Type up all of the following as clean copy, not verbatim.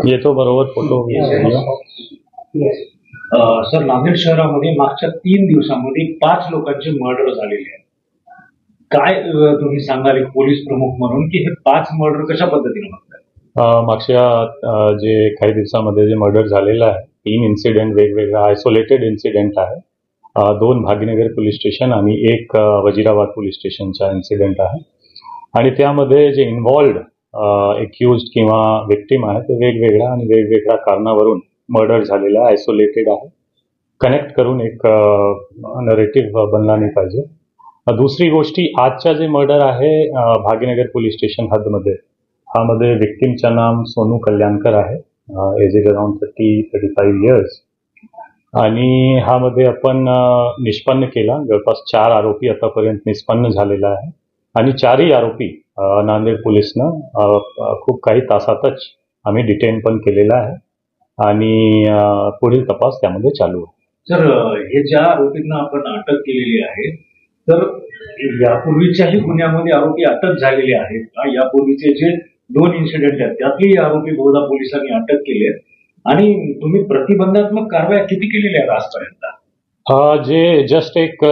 येतो बरोबर photo. Sir, Nanded शहरामध्ये मागच्या 3 दिवसांमध्ये 5 लोकांचे मर्डर झालेले आहेत. काय तुम्ही सांगाल एक पोलीस प्रमुख म्हणून की हे 5 मर्डर कशा पद्धतीने बघताय? मागच्या जे काही दिवसामध्ये जे मर्डर झालेलं आहे 3 इन्सिडेंट वेगवेगळ्या आयसोलेटेड इन्सिडेंट आहे. 2 भाग्यनगर पोलीस स्टेशन आणि 1 वजीराबाद पोलीस स्टेशनचा इन्सिडेंट आहे. आणि त्यामध्ये जे इन्व्हॉल्ड एक्युज्ड किंवा विक्टिम आहे ते वेगवेगळ्या आणि वेगवेगळ्या कारणावरून मर्डर झालेला आहे, आयसोलेटेड आहे. कनेक्ट करून एक नरेटिव्ह बनला नाही पाहिजे. दुसरी गोष्टी, आजच्या जे मर्डर आहे भाग्यनगर पोलीस स्टेशन हदमध्ये, ह्यामध्ये विक्टिमचं नाम सोनू कल्याणकर आहे. Aged around 30-35 years. आणि ह्यामध्ये आपण निष्पन्न केला जवळपास 4 आरोपी आतापर्यंत निष्पन्न झालेला आहे. आणि 4ही आरोपी नांदेड पोलीसनं खूप काही तासातच आम्ही डिटेन पण केलेला आहे आणि पुढील तपास त्यामध्ये चालू आहे. सर, हे ज्या आरोपींना आपण अटक केलेली आहे, तर यापूर्वीच्याही गुन्ह्यामध्ये आरोपी अटक झालेले आहेत का? यापूर्वीचे जे 2 इन्सिडेंट आहेत त्यातलेही आरोपी बहुधा पोलिसांनी अटक केले आहेत. आणि तुम्ही प्रतिबंधात्मक कारवाया किती केलेल्या आहेत आजपर्यंत? जे जस्ट एक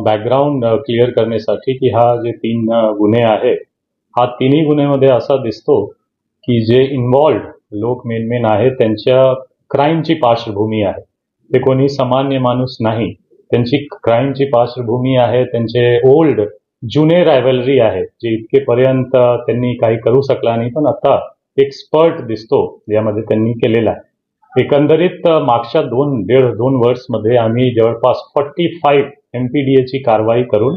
बॅकग्राऊंड क्लिअर करण्यासाठी की हा जे 3 गुन्हे आहेत, हा 3ही गुन्ह्यामध्ये असा दिसतो की जे इन्व्हॉल्ड लोक मेन आहेत त्यांच्या क्राईमची पार्श्वभूमी आहे. ते कोणी सामान्य माणूस नाही, त्यांची क्राईमची पार्श्वभूमी आहे. त्यांचे ओल्ड जुने रायव्हलरी आहे जे इतकेपर्यंत त्यांनी काही करू शकला नाही, पण आता एक स्पर्ट दिसतो यामध्ये त्यांनी केलेला आहे. एकंदरीत मागच्या 2 वर्षमध्ये आम्ही जवळपास 45 MPDA ची कारवाई करून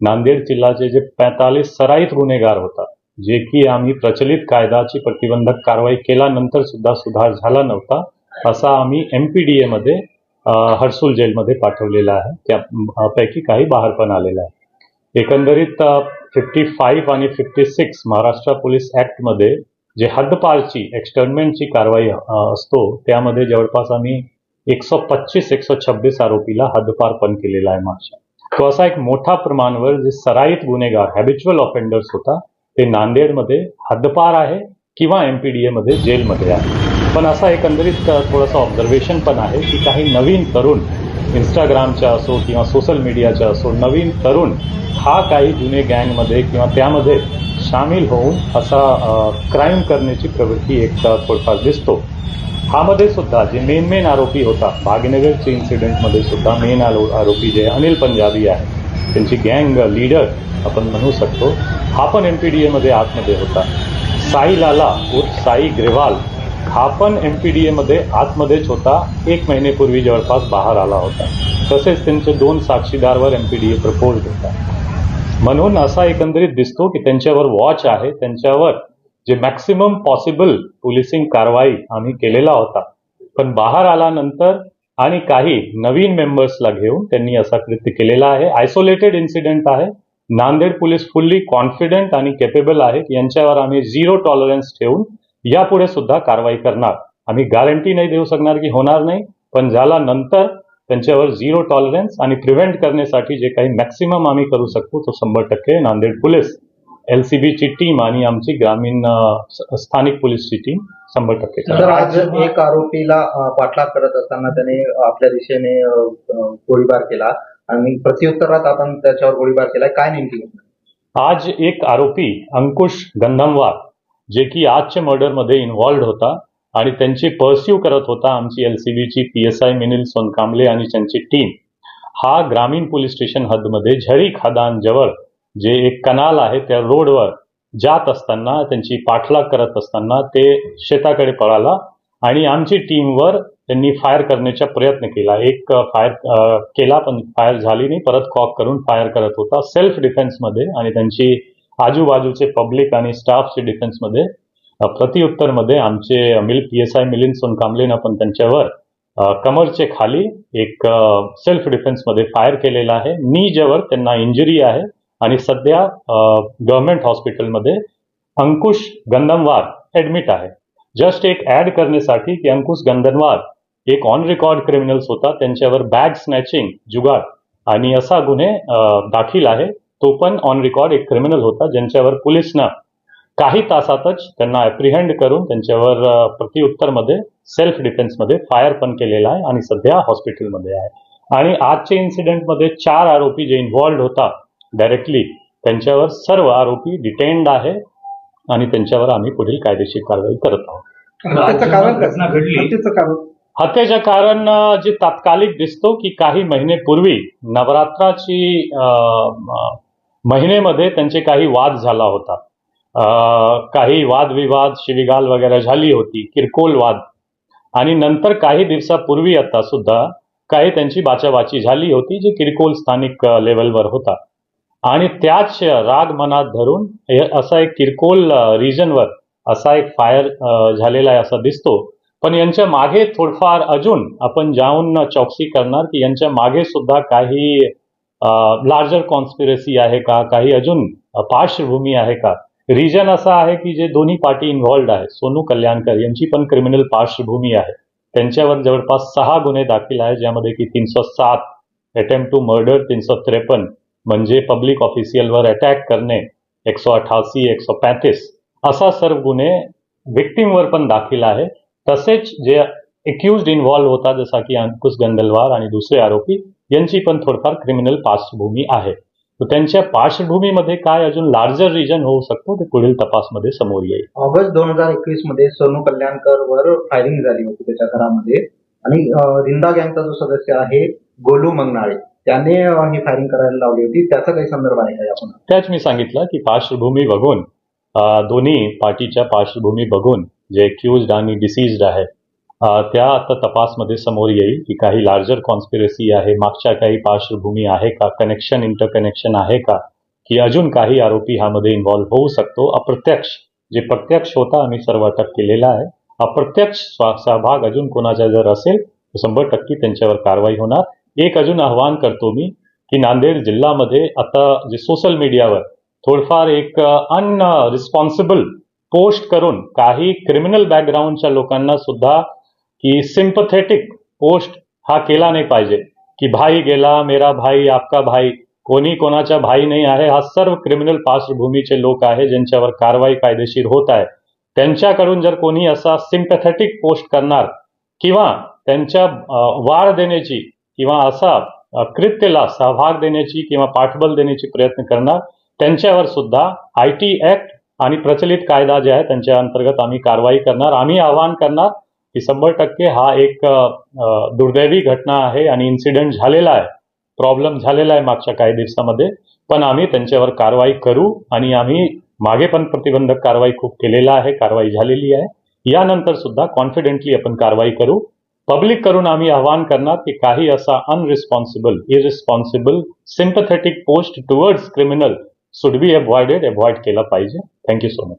नांदेड जिल्ह्याचे जे 45 सराईत गुन्हेगार होता, जे की आम्ही प्रचलित कायद्याची प्रतिबंधक कारवाई केल्यानंतर सुद्धा सुधार झाला नव्हता, असा आम्ही MPDA मध्ये हर्सुल जेलमध्ये पाठवलेला आहे. त्यापैकी काही बाहेर पण आलेला आहे. एकंदरीत 55 आणि 56 महाराष्ट्र पोलीस ऍक्टमध्ये जे हद्दपारची एक्सटर्नमेंटची कारवाई असतो त्यामध्ये जवळपास आम्ही 125-126 आरोपीला हद्दपार पण केलेला आहे मागच्या. तो असा एक मोठा प्रमाणावर जे सराईत गुन्हेगार हॅबिच्युअल ऑफेंडर्स होता ते नांदेडमध्ये हद्दपार आहे किंवा MPDA मध्ये जेलमध्ये आहे. पण असा एकंदरीत थोडंसं ऑब्झर्वेशन पण आहे की काही नवीन तरुण इंस्टाग्रामच्या असो किंवा सोशल मीडियाच्या असो, नवीन तरुण हा काही जुने गँगमध्ये किंवा त्यामध्ये सामील होऊन असा क्राईम करण्याची प्रवृत्ती एक थोडफार दिसतो. ह्यामध्ये सुद्धा जे मेन आरोपी होता भाग्यनगरच्या इन्सिडेंटमध्ये सुद्धा मेन आरोपी जे अनिल पंजाबी आहे, त्यांची गँग लीडर आपण म्हणू शकतो, हा पण MPDA मध्ये आतमध्ये होता. साई लाला उर्फ साई ग्रेवाल हा पण MPDA मध्ये आतमध्येच होता. 1 महिन्यापूर्वी जवळपास बाहेर आला होता. तसेच त्यांचे 2 साक्षीदारवर MPDA प्रपोज होता. म्हणून असा एकंदरीत दिसतो की त्यांच्यावर वॉच आहे. त्यांच्यावर जे मॅक्सिमम पॉसिबल पोलिसिंग कारवाई आम्ही केलेला होता, पण बाहेर आल्यानंतर आणि काही नवीन मेंबर्सला घेऊन त्यांनी असा कृत्य केलेला आहे. आयसोलेटेड इन्सिडेंट आहे. नांदेड पोलीस फुल्ली कॉन्फिडंट आणि केपेबल आहे की यांच्यावर आम्ही 0 टॉलरन्स ठेवून यापुढे सुद्धा कारवाई करणार. आम्ही गॅरंटी नाही देऊ शकणार की होणार नाही, पण झाल्यानंतर त्यांच्यावर 0 टॉलरन्स आणि प्रिव्हेंट करण्यासाठी जे काही मॅक्सिमम आम्ही करू शकतो तो 100% नांदेड पोलीस LCB ची टीम आणि आमची ग्रामीण स्थानिक पोलीसची टीम 100%. आज एक आरोपीला पाठलाग करत असताना त्याने आपल्या दिशेने गोळीबार केला आणि प्रत्युत्तरात आपण त्याच्यावर गोळीबार केला. काय नेमकी? आज एक आरोपी अंकुश गंधमवार जे की आजच्या मर्डरमध्ये इन्व्हॉल्ड होता आणि त्यांची पर्स्यू करत होता आमची LCB ची PSI मिनिल सोनकांबले आणि त्यांची टीम. हा ग्रामीण पोलीस स्टेशन हदमध्ये झरी खदान जवळ जे एक कनाल आहे त्या रोडवर जात असताना त्यांची पाठलाग करत असताना ते शेताकडे पळाला आणि आमची टीमवर त्यांनी फायर करण्याचा प्रयत्न केला. एक फायर केला पण फायर झाली नाही, परत कॉक करून फायर करत होता सेल्फ डिफेन्समध्ये आणि त्यांची आजूबाजूचे पब्लिक आणि स्टाफचे डिफेन्समध्ये. प्रत्युत्तरमध्ये आमचे PSI मिलिंद सोनकांबलेनं पण त्यांच्यावर कमरचे खाली एक सेल्फ डिफेन्समध्ये फायर केलेला आहे. नीजवर त्यांना इंजुरी आहे आणि सध्या गव्हर्नमेंट हॉस्पिटलमध्ये अंकुश गंधमवार ऍडमिट आहे. जस्ट एक ऍड करण्यासाठी की अंकुश गंधमवार एक ऑन रेकॉर्ड क्रिमिनल्स होता, त्यांच्यावर बॅग स्नॅचिंग, जुगार आणि असा गुन्हे दाखल आहे. तो पण ऑन रेकॉर्ड एक क्रिमिनल होता, ज्यांच्यावर पोलिसनं काही तासातच त्यांना अप्रिहेंड करून त्यांच्यावर प्रत्युत्तरमध्ये सेल्फ डिफेन्समध्ये फायर पण केलेला आहे आणि सध्या हॉस्पिटलमध्ये आहे. आणि आजच्या इन्सिडेंटमध्ये 4 आरोपी जे इन्व्हॉल्ड होता डायरेक्टली, त्यांच्यावर सर्व आरोपी डिटेन्ड आहे आणि त्यांच्यावर आम्ही पुढील कायदेशीर कारवाई करत आहोत. हत्येचं कारण घटना घडली हत्येचं कारण हत्येचं कारण जे तात्कालिक दिसतो की काही महिनेपूर्वी नवरात्राची महिनेमध्ये त्यांचे काही वाद झाला होता. काही वादविवाद, शिवीगाळ वगैरे झाली होती, किरकोळ वाद. आणि नंतर काही दिवसापूर्वी आता सुद्धा काही त्यांची बाचाबाची झाली होती, जी किरकोळ स्थानिक लेवलवर होता. आणि त्याच राग मनात धरून असा एक किरकोळ रिजनवर असा एक फायर झालेला आहे असा दिसतो. पण यांच्या मागे थोडंफार अजून आपण जाऊन चौकशी करणार की यांच्या मागे सुद्धा काही लार्जर कॉन्स्पिरसी आहे का, काही अजून पार्श्वभूमी आहे का. रिजन असा आहे की जे दोन्ही पार्टी इन्व्हॉल्ड आहे, सोनू कल्याणकर यांची पण क्रिमिनल पार्श्वभूमी आहे. त्यांच्यावर जवळपास 6 गुन्हे दाखल आहे, ज्यामध्ये की 307 अटेम्प्ट टू मर्डर, 353 म्हणजे पब्लिक ऑफिशियलवर अटॅक करणे, 188, 135 असा सर्व गुन्हे विक्टीमवर पण दाखल आहे. तसेच जे एक्युज्ड इन्व्हॉल्व होता जसा की अंकुश गंदलवार आणि दुसरे आरोपी यांची पण थोडंफार क्रिमिनल पार्श्वभूमी आहे. तर त्यांच्या पार्श्वभूमीमध्ये काय अजून लार्जर रिजन होऊ शकतो ते पुढील तपासमध्ये समोर येईल. ऑगस्ट 2021 मध्ये सोनू कल्याणकर फायरिंग झाली होती त्याच्या घरामध्ये आणि रिंदा गँगचा जो सदस्य आहे गोलू मंगनाळे त्याने ही फायरिंग करायला लावली होती. त्याचा काही संदर्भ आहे का आपण? त्याच मी सांगितलं की पार्श्वभूमी बघून दोन्ही पार्टीच्या पार्श्वभूमी बघून जे एक्युज्ड आणि डिसीज्ड आहे त्या आता तपासमध्ये समोर येईल की काही लार्जर कॉन्स्पिरसी आहे, मागच्या काही पार्श्वभूमी आहे का, कनेक्शन इंटरकनेक्शन आहे का, की अजून काही आरोपी ह्यामध्ये इन्व्हॉल्व होऊ शकतो. अप्रत्यक्ष जे प्रत्यक्ष होता आम्ही सर्व अटक केलेला आहे. अप्रत्यक्ष सहभाग अजून कोणाचा जर असेल तर 100% त्यांच्यावर कारवाई होणार. एक अजून आवाहन करतो मी की नांदेड जिल्ह्यामध्ये आता जे सोशल मीडियावर थोडंफार एक अनरिस्पॉन्सिबल पोस्ट करून काही क्रिमिनल बॅकग्राऊंडच्या लोकांना सुद्धा की सिम्पथेटिक पोस्ट हा केला नाही पाहिजे की भाई गेला, मेरा भाई, आपका भाई. कोणी कोणाचा भाई नाही आहे. हा सर्व क्रिमिनल पार्श्वभूमीचे लोक आहे ज्यांच्यावर कारवाई कायदेशीर होत आहे. त्यांच्याकडून जर कोणी असा सिम्पथेटिक पोस्ट करणार किंवा त्यांच्या वाढ देण्याची किंवा असा कृत्याला सहभाग देण्याची किंवा पाठबळ देण्याची प्रयत्न करणार, त्यांच्यावर सुद्धा IT ऍक्ट आणि प्रचलित कायदा जे आहे त्यांच्या अंतर्गत आम्ही कारवाई करणार. आम्ही आवाहन करणार की 100% हा एक दुर्दैवी घटना आहे आणि इन्सिडेंट झालेला आहे, प्रॉब्लेम झालेला आहे मागच्या काही दिवसामध्ये. पण आम्ही त्यांच्यावर कारवाई करू आणि आम्ही मागे पण प्रतिबंधक कारवाई खूप केलेला आहे, कारवाई झालेली आहे. यानंतर सुद्धा कॉन्फिडेंटली आपण कारवाई करू. पब्लिक करून आम्ही आवाहन करणार की काही असा unresponsible, irresponsible, sympathetic post towards criminal should be avoid केला पाहिजे. Thank you so much.